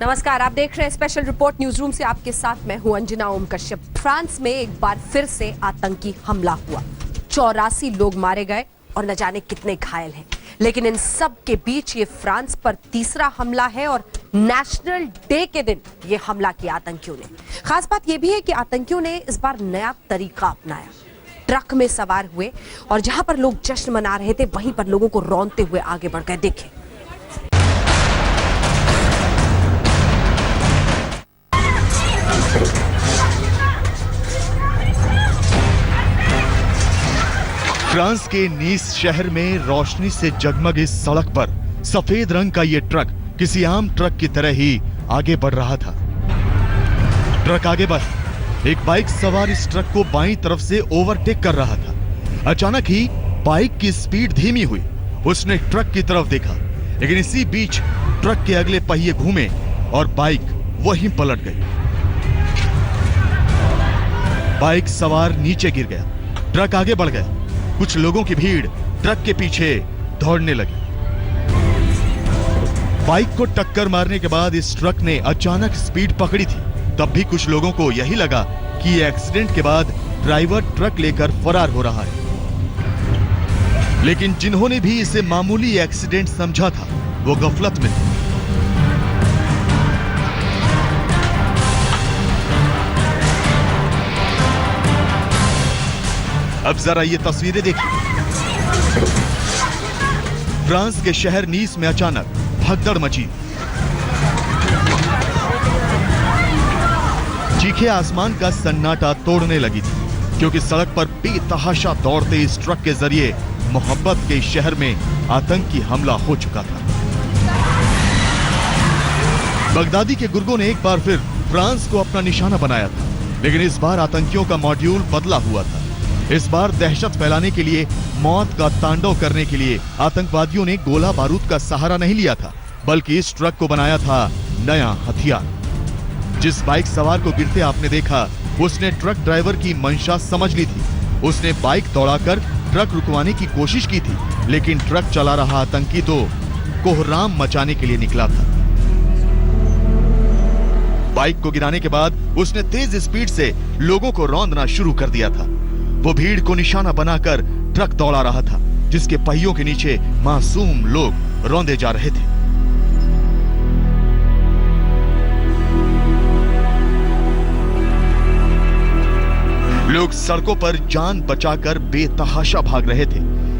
नमस्कार, आप देख रहे हैं स्पेशल रिपोर्ट न्यूज रूम से। आपके साथ मैं हूं अंजना ओम कश्यप। फ्रांस में एक बार फिर से आतंकी हमला हुआ। 84 लोग मारे गए और न जाने कितने घायल हैं। लेकिन इन सब के बीच ये फ्रांस पर तीसरा हमला है और नेशनल डे के दिन ये हमला किया आतंकियों ने। खास बात यह भी है कि आतंकियों ने इस बार नया तरीका अपनाया। ट्रक में सवार हुए और जहां पर लोग जश्न मना रहे थे वहीं पर लोगों को रौंदते हुए आगे बढ़ गए। देखें, फ्रांस के नीस शहर में रोशनी से जगमग इस सड़क पर सफेद रंग का ये ट्रक किसी आम ट्रक की तरह ही आगे बढ़ रहा था। ट्रक आगे बढ़ एक बाइक सवार इस ट्रक को बाईं तरफ से ओवरटेक कर रहा था। अचानक ही बाइक की स्पीड धीमी हुई। उसने ट्रक की तरफ देखा, लेकिन इसी बीच ट्रक के अगले पहिए घूमे और बाइक वहीं पलट गई। बाइक सवार नीचे गिर गया। ट्रक आगे बढ़ गया। कुछ लोगों की भीड़ ट्रक के पीछे दौड़ने लगी। बाइक को टक्कर मारने के बाद इस ट्रक ने अचानक स्पीड पकड़ी थी। तब भी कुछ लोगों को यही लगा कि एक्सीडेंट के बाद ड्राइवर ट्रक लेकर फरार हो रहा है। लेकिन जिन्होंने भी इसे मामूली एक्सीडेंट समझा था वो गफलत में थे। अब जरा ये तस्वीरें देखिए। फ्रांस के शहर नीस में अचानक भगदड़ मची। चीखें आसमान का सन्नाटा तोड़ने लगी थी, क्योंकि सड़क पर बेतहाशा दौड़ते इस ट्रक के जरिए मोहब्बत के शहर में आतंकी हमला हो चुका था। बगदादी के गुर्गों ने एक बार फिर फ्रांस को अपना निशाना बनाया था, लेकिन इस बार आतंकियों का मॉड्यूल बदला हुआ था। इस बार दहशत फैलाने के लिए, मौत का तांडव करने के लिए आतंकवादियों ने गोला बारूद का सहारा नहीं लिया था, बल्कि इस ट्रक को बनाया था नया हथियार। जिस बाइक सवार को गिरते आपने देखा, उसने ट्रक ड्राइवर की मंशा समझ ली थी। उसने बाइक दौड़ाकर ट्रक रुकवाने की कोशिश की थी, लेकिन ट्रक चला रहा आतंकी तो कोहराम मचाने के लिए निकला था। बाइक को गिराने के बाद उसने तेज स्पीड से लोगों को रौंदना शुरू कर दिया था। वो भीड़ को निशाना बनाकर ट्रक दौड़ा रहा था, जिसके पहियों के नीचे मासूम लोग रौंदे जा रहे थे। लोग सड़कों पर जान बचाकर बेतहाशा भाग रहे थे।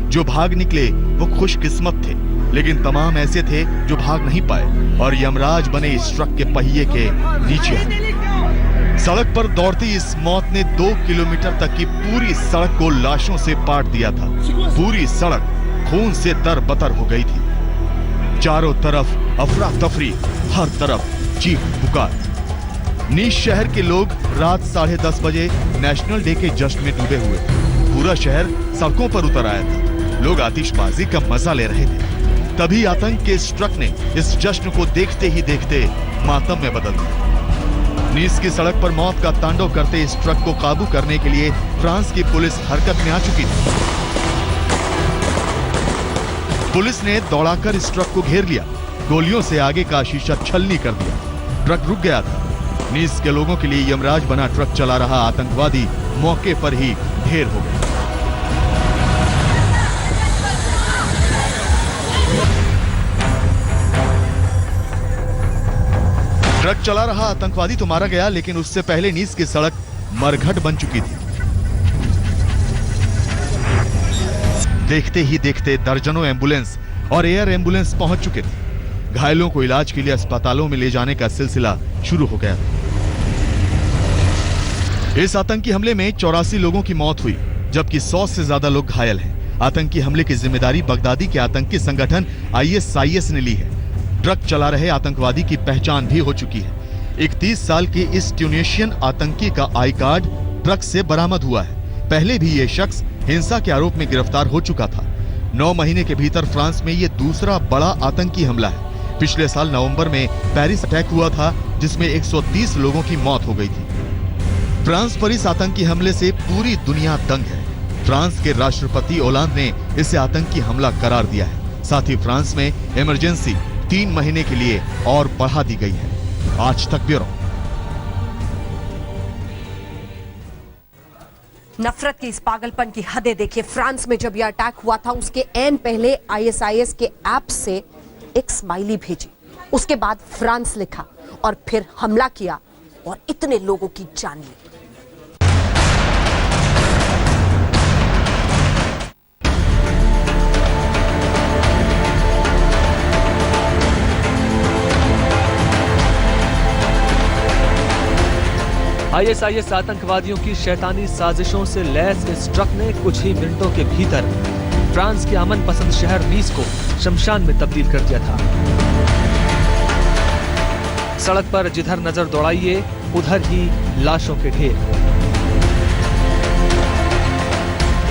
जो भाग निकले वो खुशकिस्मत थे, लेकिन तमाम ऐसे थे जो भाग नहीं पाए और यमराज बने इस ट्रक के पहिए के नीचे। सड़क पर दौड़ती इस मौत ने 2 किलोमीटर तक की पूरी सड़क को लाशों से पाट दिया था। पूरी सड़क खून से तरबतर हो गई थी। चारों तरफ अफरा तफरी, हर तरफ चीख पुकार। नीस शहर के लोग रात 10:30 बजे नेशनल डे के जश्न में डूबे हुए थे। पूरा शहर सड़कों पर उतर आया था। लोग आतिशबाजी का मजा ले रहे थे। तभी आतंक के इस ट्रक ने इस जश्न को देखते ही देखते मातम में बदल दिया। नीस की सड़क पर मौत का तांडव करते इस ट्रक को काबू करने के लिए फ्रांस की पुलिस हरकत में आ चुकी थी। पुलिस ने दौड़ाकर इस ट्रक को घेर लिया। गोलियों से आगे का शीशा छलनी कर दिया। ट्रक रुक गया था। नीस के लोगों के लिए यमराज बना ट्रक चला रहा आतंकवादी मौके पर ही ढेर हो गया। ट्रक चला रहा आतंकवादी तो मारा गया, लेकिन उससे पहले नीस की सड़क मरघट बन चुकी थी। देखते ही देखते दर्जनों एम्बुलेंस और एयर एम्बुलेंस पहुंच चुके थे। घायलों को इलाज के लिए अस्पतालों में ले जाने का सिलसिला शुरू हो गया। इस आतंकी हमले में 84 लोगों की मौत हुई, जबकि 100 से ज्यादा लोग घायल हैं। आतंकी हमले की जिम्मेदारी बगदादी के आतंकी संगठन ISIS ने ली है। ट्रक चला रहे आतंकवादी की पहचान भी हो चुकी है। 31 साल के इस ट्यूनीशियन आतंकी का आई कार्ड ट्रक से बरामद हुआ है। पहले भी ये शख्स हिंसा के आरोप में गिरफ्तार हो चुका था। 9 महीने के भीतर फ्रांस में ये दूसरा बड़ा आतंकी हमला है। पिछले साल नवंबर में पेरिस अटैक हुआ था, जिसमें 130 लोगों की मौत हो गई थी। फ्रांस पर इस आतंकी हमले से पूरी दुनिया दंग है। फ्रांस के राष्ट्रपति ओलांद ने इसे आतंकी हमला करार दिया है। साथ ही फ्रांस में इमरजेंसी 3 महीने के लिए और बढ़ा दी गई है। आज तक ब्यूरो। नफरत की इस पागलपन की हदें देखिए। फ्रांस में जब यह अटैक हुआ था उसके ऐन पहले आईएसआईएस के ऐप से एक स्माइली भेजी, उसके बाद फ्रांस लिखा और फिर हमला किया और इतने लोगों की जान ली। आईएसआईएस आतंकवादियों की शैतानी साजिशों से लैस इस ट्रक ने कुछ ही मिनटों के भीतर फ्रांस के अमन पसंद शहर नीस को शमशान में तब्दील कर दिया था। सड़क पर जिधर नजर दौड़ाइए उधर ही लाशों के ढेर,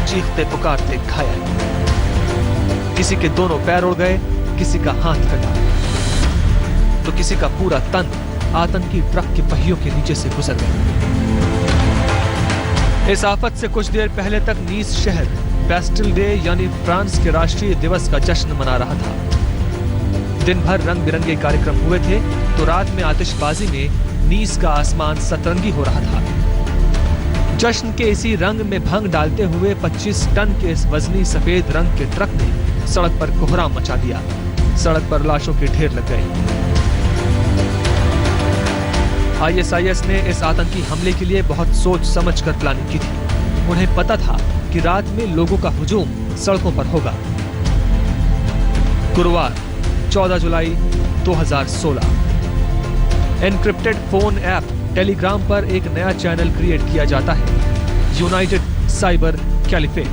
चीखते पुकारते घायल, किसी के दोनों पैर उड़ गए, किसी का हाथ कटा तो किसी का पूरा तन आतंकी ट्रक के पहियों के नीचे से गुजर गया। इस आफत से कुछ देर पहले तक नीस शहर बैस्टिल डे यानी फ्रांस के राष्ट्रीय दिवस का जश्न मना रहा था। दिन भर रंग बिरंगे कार्यक्रम हुए थे तो रात में आतिशबाजी में नीस का आसमान सतरंगी हो रहा था। जश्न के इसी रंग में भंग डालते हुए 25 टन के इस वजनी सफेद रंग के ट्रक ने सड़क पर कोहराम मचा दिया। सड़क पर लाशों के ढेर लग गए। आईएसआईएस ने इस आतंकी हमले के लिए बहुत सोच समझकर प्लानिंग की थी। उन्हें पता था कि रात में लोगों का हुजूम सड़कों पर होगा। गुरुवार 14 जुलाई 2016 एनक्रिप्टेड फोन ऐप टेलीग्राम पर एक नया चैनल क्रिएट किया जाता है, यूनाइटेड साइबर कैलिफेट।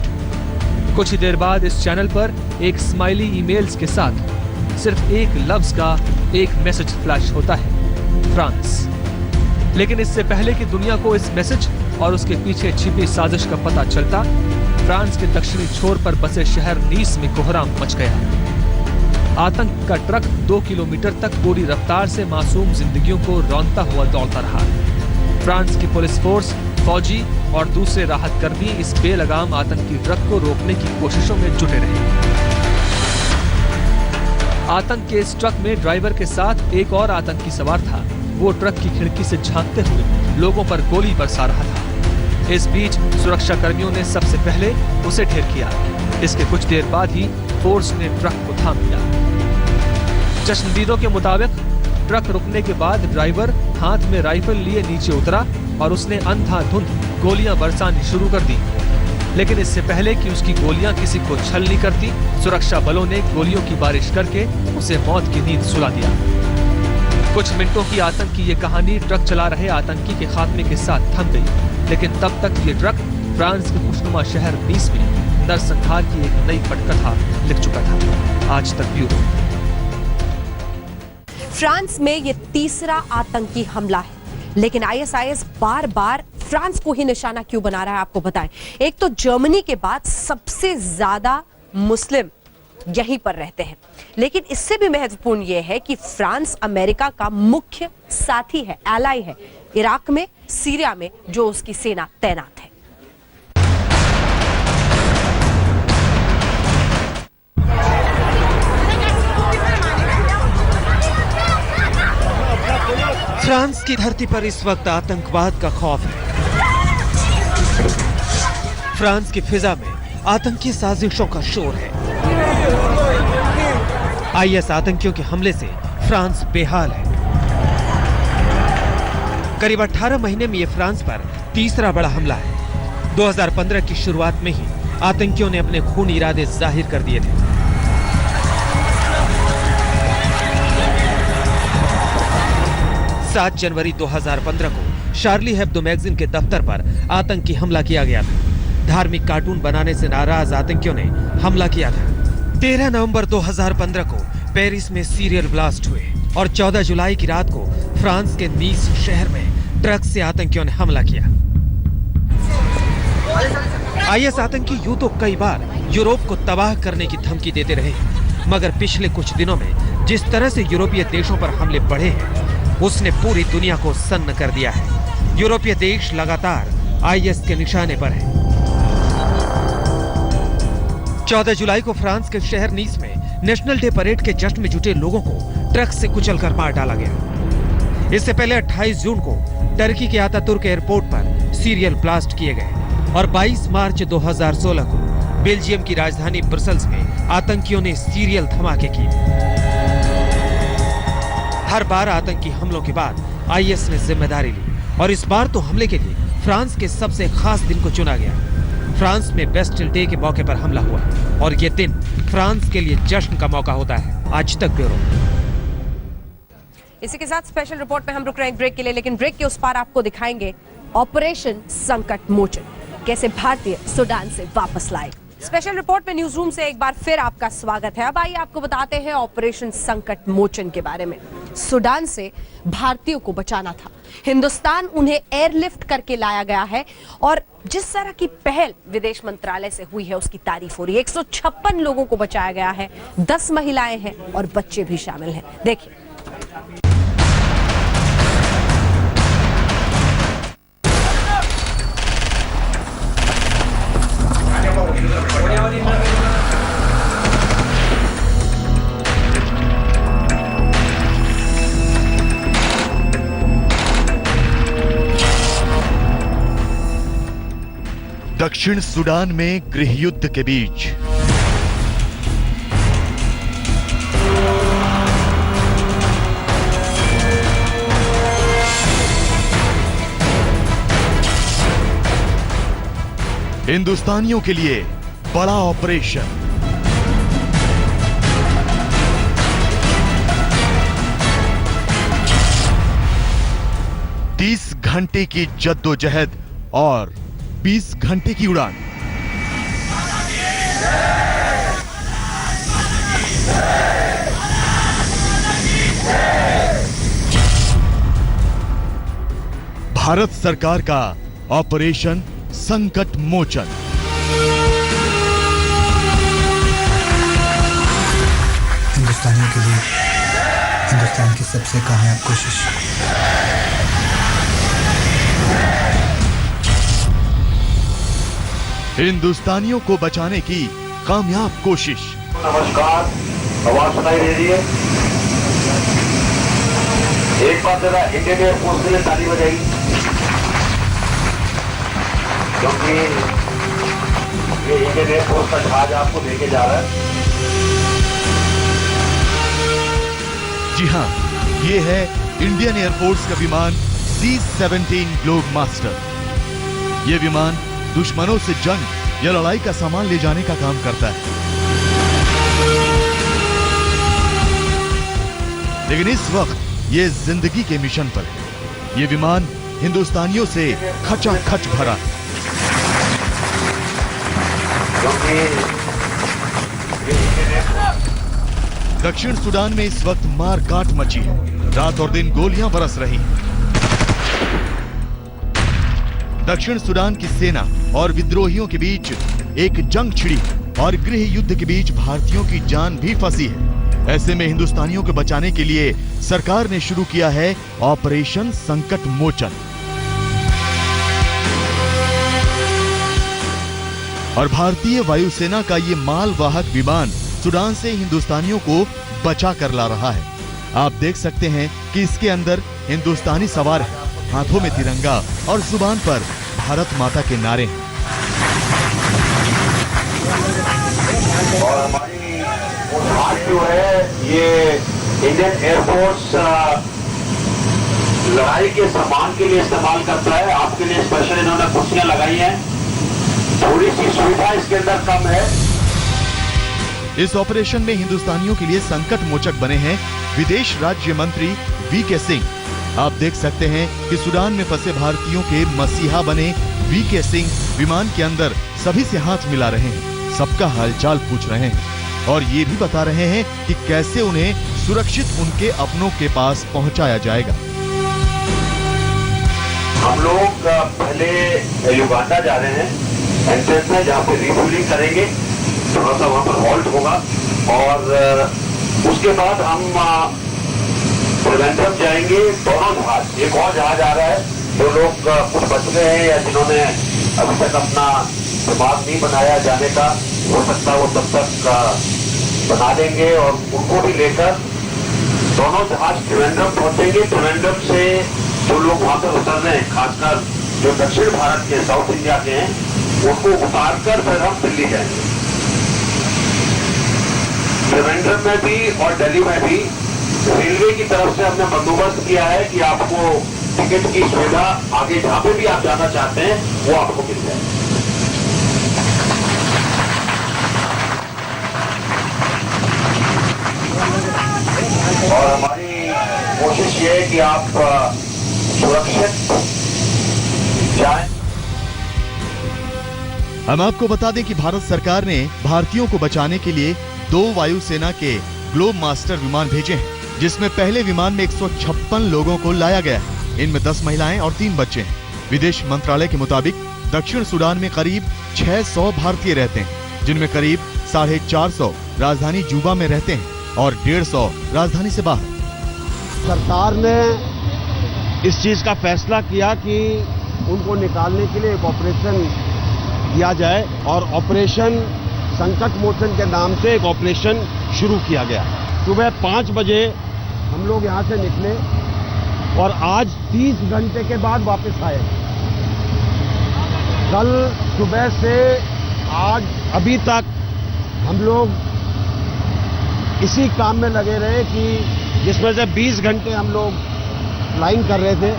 कुछ ही देर बाद इस चैनल पर एक स्माइली ईमेल्स के साथ सिर्फ एक लफ्ज का एक मैसेज फ्लैश होता है, फ्रांस। लेकिन इससे पहले कि दुनिया को इस मैसेज और उसके पीछे छिपी साजिश का पता चलता, फ्रांस के दक्षिणी छोर पर बसे शहर नीस में कोहराम मच गया। आतंक का ट्रक 2 किलोमीटर तक पूरी रफ्तार से मासूम जिंदगियों को रौंदता हुआ दौड़ता रहा। फ्रांस की पुलिस फोर्स, फौजी और दूसरे राहत कर्मी इस बेलगाम आतंकी ट्रक को रोकने की कोशिशों में जुटे रहे। आतंक के इस ट्रक में ड्राइवर के साथ एक और आतंकी सवार था। वो ट्रक की खिड़की से झांकते हुए लोगों पर गोली बरसा रहा था। इस बीच सुरक्षा कर्मियों ने सबसे पहले उसे ढेर किया। इसके कुछ देर बाद ही फोर्स ने ट्रक को थाम लिया। जश्नदीदों के मुताबिक ट्रक रुकने के बाद ड्राइवर हाथ में राइफल लिए नीचे उतरा और उसने अंधाधुंध गोलियां बरसानी शुरू कर दी। लेकिन इससे पहले कि उसकी गोलियां किसी को छलनी करती, सुरक्षा बलों ने गोलियों की बारिश करके उसे मौत की नींद सुला दिया। कुछ मिनटों की आतंक की ये कहानी ट्रक चला रहे आतंकी के खात्मे के साथ थम गई। लेकिन तब तक ये ट्रक फ्रांस के खुशनुमा शहर नीस में नरसंहार की एक नई पटकथा लिख चुका था। आज तक ब्यूरो। फ्रांस में ये तीसरा आतंकी हमला है, लेकिन आईएसआईएस बार बार फ्रांस को ही निशाना क्यों बना रहा है आपको बताएं। एक तो जर्मनी के बाद सबसे ज्यादा मुस्लिम यहीं पर रहते हैं, लेकिन इससे भी महत्वपूर्ण यह है कि फ्रांस अमेरिका का मुख्य साथी है, एलाई है। इराक में, सीरिया में जो उसकी सेना तैनात है। फ्रांस की धरती पर इस वक्त आतंकवाद का खौफ है। फ्रांस की फिजा में आतंकी साजिशों का शोर है। आईएस आतंकियों के हमले से फ्रांस बेहाल है। करीब 18 महीने में यह फ्रांस पर तीसरा बड़ा हमला है। 2015 की शुरुआत में ही आतंकियों ने अपने खूनी इरादे जाहिर कर दिए थे। सात जनवरी 2015 को शार्ली हेब्दो मैगजीन के दफ्तर पर आतंकी हमला किया गया था। धार्मिक कार्टून बनाने से नाराज आतंकियों ने हमला किया था। 13 नवंबर 2015 को पेरिस में सीरियल ब्लास्ट हुए और 14 जुलाई की रात को फ्रांस के नीस शहर में ट्रक से आतंकियों ने हमला किया। आईएस आतंकी यूं तो कई बार यूरोप को तबाह करने की धमकी देते रहे, मगर पिछले कुछ दिनों में जिस तरह से यूरोपीय देशों पर हमले बढ़े हैं, उसने पूरी दुनिया को सन्न कर दिया है। यूरोपीय देश लगातार आईएस के निशाने पर है। 14 जुलाई को फ्रांस के शहर नीस में नेशनल डे परेड के जश्न में जुटे लोगों को ट्रक से कुचलकर मार डाला गया। इससे पहले 28 जून को टर्की के आतातुर्क एयरपोर्ट पर सीरियल ब्लास्ट किए गए और 22 मार्च 2016 को बेल्जियम की राजधानी ब्रसेल्स में आतंकियों ने सीरियल धमाके किए। हर बार आतंकी हमलों के बाद आईएस ने जिम्मेदारी ली और इस बार तो हमले के लिए फ्रांस के सबसे खास दिन को चुना गया। फ्रांस में बेस्टिल डे के मौके पर हमला हुआ और ये दिन फ्रांस के लिए जश्न का मौका होता है। आज तक ब्यूरो। इसी के साथ स्पेशल रिपोर्ट में हम रुक रहे हैं ब्रेक के लिए, लेकिन ब्रेक के उस पार आपको दिखाएंगे ऑपरेशन संकट मोचन, कैसे भारतीय सूडान से वापस लाए। स्पेशल रिपोर्ट में न्यूज रूम से एक बार फिर आपका स्वागत है। अब आइए आपको बताते हैं ऑपरेशन संकट मोचन के बारे में। सूडान से भारतीयों को बचाना था, हिंदुस्तान उन्हें एयरलिफ्ट करके लाया गया है और जिस तरह की पहल विदेश मंत्रालय से हुई है उसकी तारीफ हो रही है। 156 लोगों को बचाया गया है, 10 महिलाएं हैं और बच्चे भी शामिल हैं। देखिए। दक्षिण सूडान में गृह युद्ध के बीच हिंदुस्तानियों के लिए बड़ा ऑपरेशन। तीस घंटे की जद्दोजहद और 20 घंटे की उड़ान। भारत सरकार का ऑपरेशन संकट मोचन। हिंदुस्तानियों के लिए हिंदुस्तान की सबसे कामयाब कोशिश। हिंदुस्तानियों को बचाने की कामयाब कोशिश। नमस्कार, आवाज सुनाई दे रही है? एक बार जरा इंडियन एयरफोर्स के लिए ताली बजाई, क्योंकि ये इंडियन एयरफोर्स का जहाज आपको लेके जा रहा है। जी हां, ये है इंडियन एयरफोर्स का विमान C-17 ग्लोब मास्टर। ये विमान दुश्मनों से जंग या लड़ाई का सामान ले जाने का काम करता है, लेकिन इस वक्त ये जिंदगी के मिशन पर है। ये विमान हिंदुस्तानियों से खचाखच भरा है। दक्षिण सूडान में इस वक्त मार काट मची है। रात और दिन गोलियां बरस रही हैं। दक्षिण सूडान की सेना और विद्रोहियों के बीच एक जंग छिड़ी और गृह युद्ध के बीच भारतीयों की जान भी फंसी है। ऐसे में हिंदुस्तानियों को बचाने के लिए सरकार ने शुरू किया है ऑपरेशन संकट मोचन। और भारतीय वायुसेना का ये मालवाहक विमान सूडान से हिंदुस्तानियों को बचा कर ला रहा है। आप देख सकते हैं कि इसके अंदर हिंदुस्तानी सवार है, हाथों में तिरंगा और जुबान पर भारत माता के नारे हैं। और हमारी जहाज जो है ये इंडियन एयरफोर्स लड़ाई के सामान के लिए इस्तेमाल करता है। आपके लिए स्पेशल इन्होंने कुर्सियां लगाई हैं, थोड़ी सी सुविधा इसके अंदर कम है। इस ऑपरेशन में हिंदुस्तानियों के लिए संकट मोचक बने हैं विदेश राज्य मंत्री वीके सिंह। आप देख सकते हैं कि सूडान में फंसे भारतीयों के मसीहा बने वीके सिंह विमान के अंदर सभी से हाथ मिला रहे हैं, सबका हालचाल पूछ रहे हैं और ये भी बता रहे हैं कि कैसे उन्हें सुरक्षित उनके अपनों के पास पहुंचाया जाएगा। हम लोग पहले युगांडा जा रहे हैं, एंट्रेंस में जहाँ पे रिफ्यूलिंग करेंगे, थोड़ा सा वहाँ पर हॉल्ट होगा और उसके बाद हम त्रिवेंद्रम जाएंगे। दोनों जहाज, एक और जहाज आ रहा है, जो लोग कुछ बच गए हैं या जिन्होंने अभी तक अपना दिमाग नहीं बनाया जाने का, हो सकता है वो तब तक बना देंगे और उनको भी लेकर दोनों जहाज त्रिवेंद्रम पहुंचेंगे। त्रिवेंद्रम से जो लोग वहां पर उतर रहे हैं, खासकर जो दक्षिण भारत के, साउथ इंडिया के हैं, उनको उतार कर फिर हम दिल्ली जाएंगे। त्रिवेंद्रम में भी और दिल्ली में भी रेलवे की तरफ से हमने बंदोबस्त किया है कि आपको टिकट की सुविधा आगे जहां पे भी आप जाना चाहते हैं वो आपको मिल जाए। और हमारी कोशिश ये है कि आप सुरक्षित जाएं। हम आपको बता दें कि भारत सरकार ने भारतीयों को बचाने के लिए 2 वायुसेना के ग्लोब मास्टर विमान भेजे हैं, जिसमें पहले विमान में 156 लोगों को लाया गया है। इनमें 10 महिलाएं और 3 बच्चे हैं। विदेश मंत्रालय के मुताबिक दक्षिण सूडान में करीब 600 भारतीय रहते हैं, जिनमें करीब 450 राजधानी जूबा में रहते हैं और 150 राजधानी से बाहर। सरकार ने इस चीज का फैसला किया कि उनको निकालने के लिए एक ऑपरेशन किया जाए और ऑपरेशन संकट मोचन के नाम से एक ऑपरेशन शुरू किया गया। सुबह 5 बजे हम लोग यहाँ से निकले और आज 30 घंटे के बाद वापस आए। कल सुबह से आज अभी तक हम लोग इसी काम में लगे रहे कि जिसमें से 20 घंटे हम लोग फ्लाइंग कर रहे थे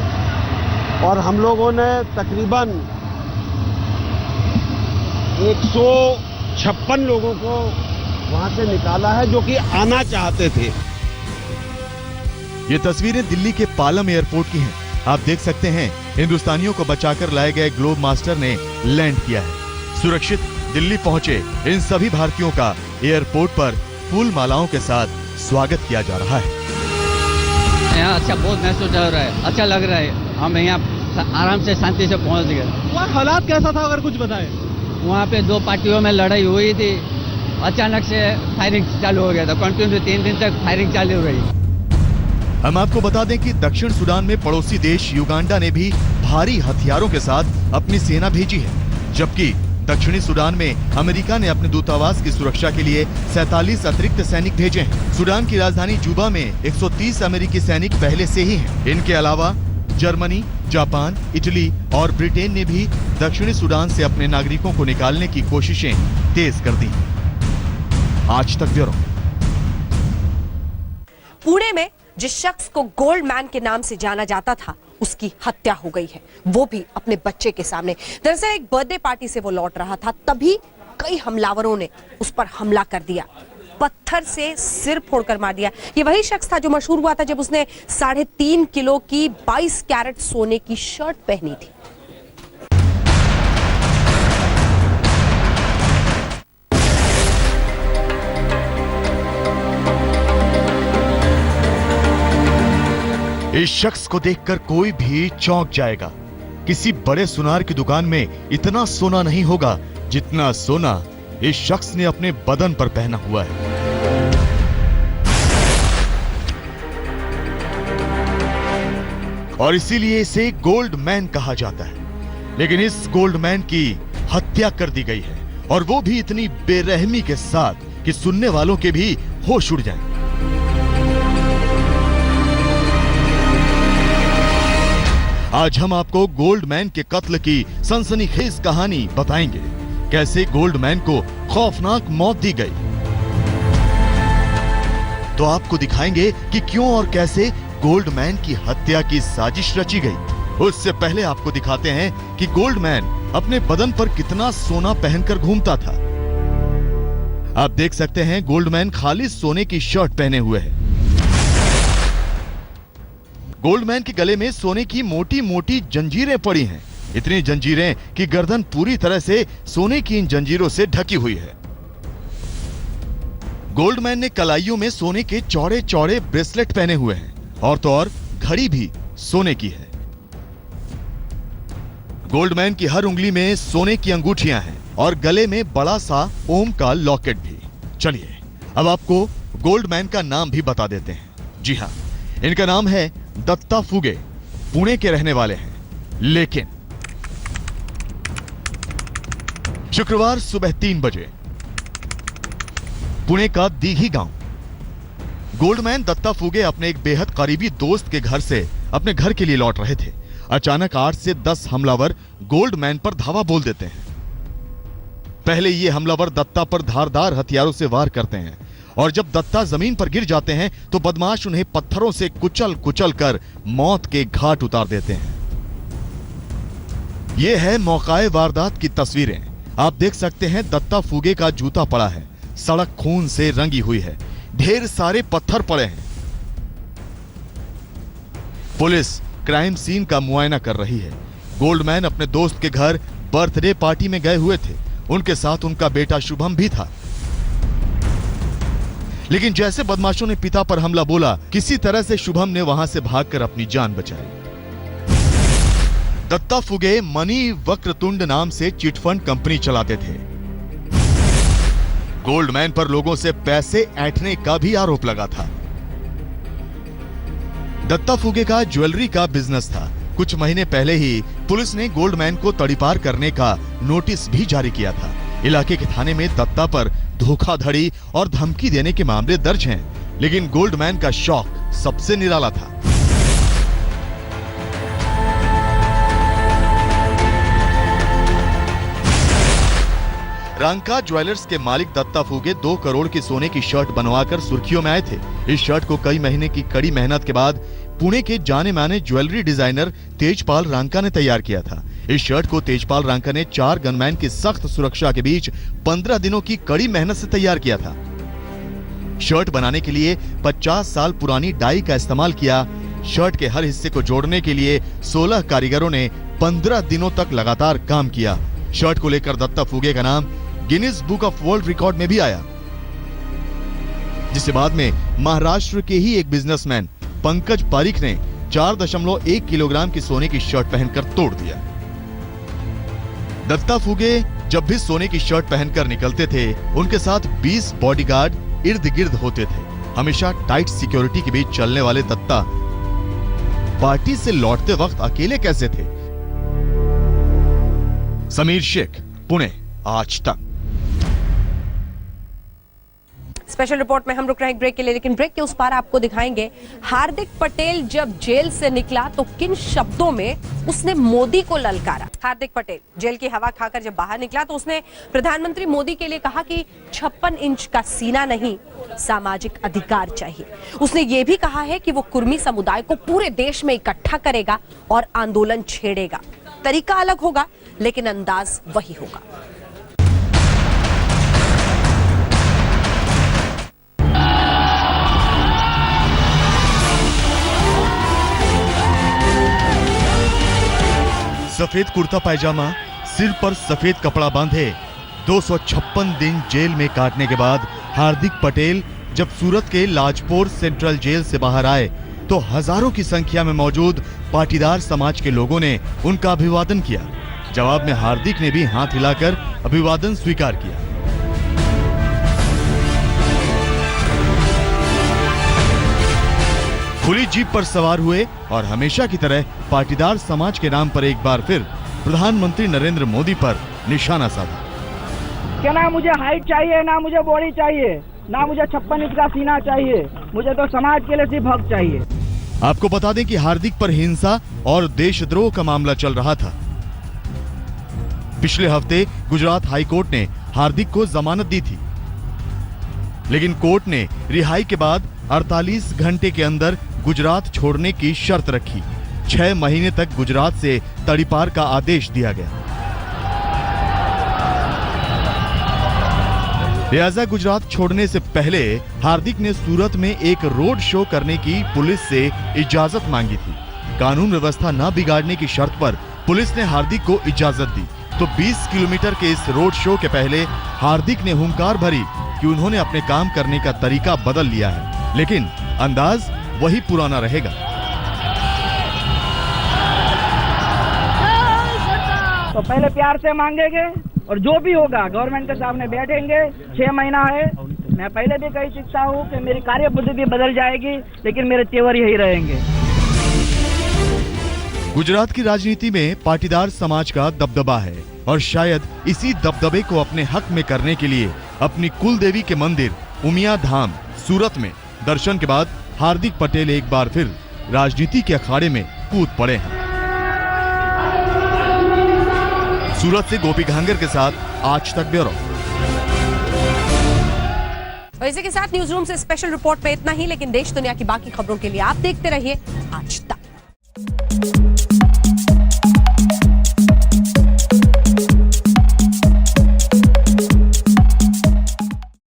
और हम लोगों ने तकरीबन 156 लोगों को वहां से निकाला है जो कि आना चाहते थे। ये तस्वीरें दिल्ली के पालम एयरपोर्ट की हैं। आप देख सकते हैं हिंदुस्तानियों को बचाकर लाए गए ग्लोब मास्टर ने लैंड किया है। सुरक्षित दिल्ली पहुंचे इन सभी भारतीयों का एयरपोर्ट पर फूल मालाओं के साथ स्वागत किया जा रहा है। यहाँ अच्छा बहुत महसूस हो रहा है, अच्छा लग रहा है। हम यहाँ आराम से शांति से पहुँच गए। वहाँ हालात कैसा था, अगर कुछ बताएं? वहाँ पे 2 पार्टियों में लड़ाई हुई थी, अचानक से फायरिंग चालू हो गया था। कंटिन्यू 3 दिन तक फायरिंग चालू हो गई। हम आपको बता दें कि दक्षिण सूडान में पड़ोसी देश युगांडा ने भी भारी हथियारों के साथ अपनी सेना भेजी है, जबकि दक्षिणी सूडान में अमेरिका ने अपने दूतावास की सुरक्षा के लिए 47 अतिरिक्त सैनिक भेजे हैं। सूडान की राजधानी जूबा में 130 अमेरिकी सैनिक पहले से ही हैं। इनके अलावा जर्मनी, जापान, इटली और ब्रिटेन ने भी दक्षिणी सूडान से अपने नागरिकों को निकालने की कोशिशें तेज कर दी। आज तक ब्यूरो। पुणे में जिस शख्स को गोल्ड मैन के नाम से जाना जाता था, उसकी हत्या हो गई है, वो भी अपने बच्चे के सामने। दरअसल एक बर्थडे पार्टी से वो लौट रहा था, तभी कई हमलावरों ने उस पर हमला कर दिया, पत्थर से सिर फोड़कर मार दिया। ये वही शख्स था जो मशहूर हुआ था जब उसने 3.5 किलो की 22 कैरेट सोने की शर्ट पहनी थी। इस शख्स को देखकर कोई भी चौंक जाएगा। किसी बड़े सुनार की दुकान में इतना सोना नहीं होगा जितना सोना इस शख्स ने अपने बदन पर पहना हुआ है। और इसीलिए इसे गोल्ड मैन कहा जाता है। लेकिन इस गोल्ड मैन की हत्या कर दी गई है, और वो भी इतनी बेरहमी के साथ कि सुनने वालों के भी होश उड़ जाएं। आज हम आपको गोल्ड मैन के कत्ल की सनसनीखेज कहानी बताएंगे। कैसे गोल्ड मैन को खौफनाक मौत दी गई, तो आपको दिखाएंगे कि क्यों और कैसे गोल्ड मैन की हत्या की साजिश रची गई। उससे पहले आपको दिखाते हैं कि गोल्ड मैन अपने बदन पर कितना सोना पहनकर घूमता था। आप देख सकते हैं गोल्ड मैन खाली सोने की शर्ट पहने हुए है। गोल्ड मैन के गले में सोने की मोटी मोटी जंजीरें पड़ी हैं। इतनी जंजीरें कि गर्दन पूरी तरह से सोने की इन जंजीरों से ढकी हुई है। गोल्ड मैन ने कलाइयों में सोने के चौड़े चौड़े ब्रेसलेट पहने हुए हैं, और तो और घड़ी भी सोने की है। गोल्ड मैन की हर उंगली में सोने की अंगूठियां हैं और गले में बड़ा सा ओम का लॉकेट भी। चलिए अब आपको गोल्ड मैन का नाम भी बता देते हैं। जी हां, इनका नाम है दत्ता फुगे। पुणे के रहने वाले हैं, लेकिन शुक्रवार सुबह 3 बजे पुणे का दीघी गांव गोल्डमैन दत्ता फुगे अपने एक बेहद करीबी दोस्त के घर से अपने घर के लिए लौट रहे थे। अचानक 8 से 10 हमलावर गोल्डमैन पर धावा बोल देते हैं। पहले ये हमलावर दत्ता पर धारदार हथियारों से वार करते हैं और जब दत्ता जमीन पर गिर जाते हैं तो बदमाश उन्हें पत्थरों से कुचल कुचल कर मौत के घाट उतार देते हैं। यह है मौकाए वारदात की तस्वीरें। आप देख सकते हैं दत्ता फुगे का जूता पड़ा है, सड़क खून से रंगी हुई है, ढेर सारे पत्थर पड़े हैं। पुलिस क्राइम सीन का मुआयना कर रही है। गोल्डमैन अपने दोस्त के घर बर्थडे पार्टी में गए हुए थे। उनके साथ उनका बेटा शुभम भी था। लेकिन जैसे बदमाशों ने पिता पर हमला बोला, किसी तरह से शुभम ने वहां से भागकर अपनी जान बचाई। दत्ता फुगे मनी वक्रतुंड नाम से चिटफंड कंपनी चलाते थे। गोल्डमैन पर लोगों से पैसे ऐंठने का भी आरोप लगा था। दत्ता फुगे का ज्वेलरी का बिजनेस था। कुछ महीने पहले ही पुलिस ने गोल्डमैन को तड़ीपार करने का नोटिस भी जारी किया था। इलाके के थाने में दत्ता पर धोखाधड़ी और धमकी देने के मामले दर्ज हैं, लेकिन गोल्डमैन का शौक सबसे निराला था। रांका ज्वेलर्स के मालिक दत्ता फुगे 2 करोड़ की सोने की शर्ट बनवाकर सुर्खियों में आए थे। इस शर्ट को कई महीने की कड़ी मेहनत के बाद पुणे के जाने माने ज्वेलरी डिजाइनर तेजपाल रांका ने तैयार किया था। इस शर्ट को तेजपाल रांका ने 4 गनमैन की सख्त सुरक्षा के बीच 15 दिनों की कड़ी मेहनत से तैयार किया था। शर्ट बनाने के लिए 50 साल पुरानी डाई का इस्तेमाल किया। शर्ट के हर हिस्से को जोड़ने के लिए 16 कारीगरों ने 15 दिनों तक लगातार काम किया। शर्ट को लेकर दत्ता फुगे का नाम Guinness book of world record में भी आया, जिसे बाद में महाराष्ट्र के ही एक बिजनेसमैन पंकज पारिक ने 4.1 किलोग्राम की सोने की शर्ट पहनकर तोड़ दिया। दत्ता फुगे जब भी सोने की शर्ट पहनकर निकलते थे, उनके साथ 20 बॉडीगार्ड इर्द गिर्द होते थे। हमेशा टाइट सिक्योरिटी के बीच चलने वाले दत्ता पार्टी से लौटते वक्त अकेले कैसे थे? समीर शेख, पुणे, आज तक। स्पेशल रिपोर्ट में हम रुक रहे हैं ब्रेक के लिए, लेकिन ब्रेक के उस पार आपको दिखाएंगे हार्दिक पटेल जब जेल से निकला तो किन शब्दों में उसने मोदी को ललकारा। हार्दिक पटेल जेल की हवा खाकर जब बाहर निकला तो उसने प्रधानमंत्री मोदी के लिए कहा कि 56 इंच का सीना नहीं, सामाजिक अधिकार चाहिए। उसने ये भी कहा है कि वो कुर्मी समुदाय को पूरे देश में इकट्ठा करेगा और आंदोलन छेड़ेगा। तरीका अलग होगा लेकिन अंदाज वही होगा। सफेद कुर्ता पायजामा, सिर पर सफेद कपड़ा बांधे 256 दिन जेल में काटने के बाद हार्दिक पटेल जब सूरत के लाजपोर सेंट्रल जेल से बाहर आए तो हजारों की संख्या में मौजूद पाटीदार समाज के लोगों ने उनका अभिवादन किया। जवाब में हार्दिक ने भी हाथ हिलाकर अभिवादन स्वीकार किया। खुली जीप पर सवार हुए और हमेशा की तरह पाटीदार समाज के नाम पर एक बार फिर प्रधानमंत्री नरेंद्र मोदी पर निशाना साधा। क्या ना मुझे हाइट चाहिए, ना मुझे बॉडी चाहिए, ना मुझे 56 इंच का सीना चाहिए, मुझे तो समाज के लिए सिर्फ हक चाहिए। आपको बता दें कि हार्दिक पर हिंसा और देशद्रोह का मामला चल रहा था। पिछले हफ्ते गुजरात हाई कोर्ट ने हार्दिक को जमानत दी थी, लेकिन कोर्ट ने रिहाई के बाद 48 घंटे के अंदर गुजरात छोड़ने की शर्त रखी। 6 महीने तक गुजरात से तड़ीपार का आदेश दिया गया। लिहाजा गुजरात छोड़ने से पहले हार्दिक ने सूरत में एक रोड शो करने की पुलिस से इजाजत मांगी थी। कानून व्यवस्था न बिगाड़ने की शर्त पर पुलिस ने हार्दिक को इजाजत दी तो 20 किलोमीटर के इस रोड शो के पहले हार्दिक ने हुंकार भरी कि उन्होंने अपने काम करने का तरीका बदल लिया है, लेकिन अंदाज वही पुराना रहेगा। तो पहले प्यार से मांगेंगे और जो भी होगा गवर्नमेंट के सामने बैठेंगे। 6 महीना है, मैं पहले भी कह सकता हूँ कि मेरी कार्य पद्धति बदल जाएगी, लेकिन मेरे तेवर यही रहेंगे। गुजरात की राजनीति में पाटीदार समाज का दबदबा है और शायद इसी दबदबे को अपने हक में करने के लिए अपनी कुल देवी के मंदिर उमिया धाम सूरत में दर्शन के बाद हार्दिक पटेल एक बार फिर राजनीति के अखाड़े में कूद पड़े हैं। सूरत से गोपी घांगर के साथ आज तक ब्यूरो। और इसी के साथ न्यूज रूम से स्पेशल रिपोर्ट में इतना ही, लेकिन देश दुनिया की बाकी खबरों के लिए आप देखते रहिए आज तक।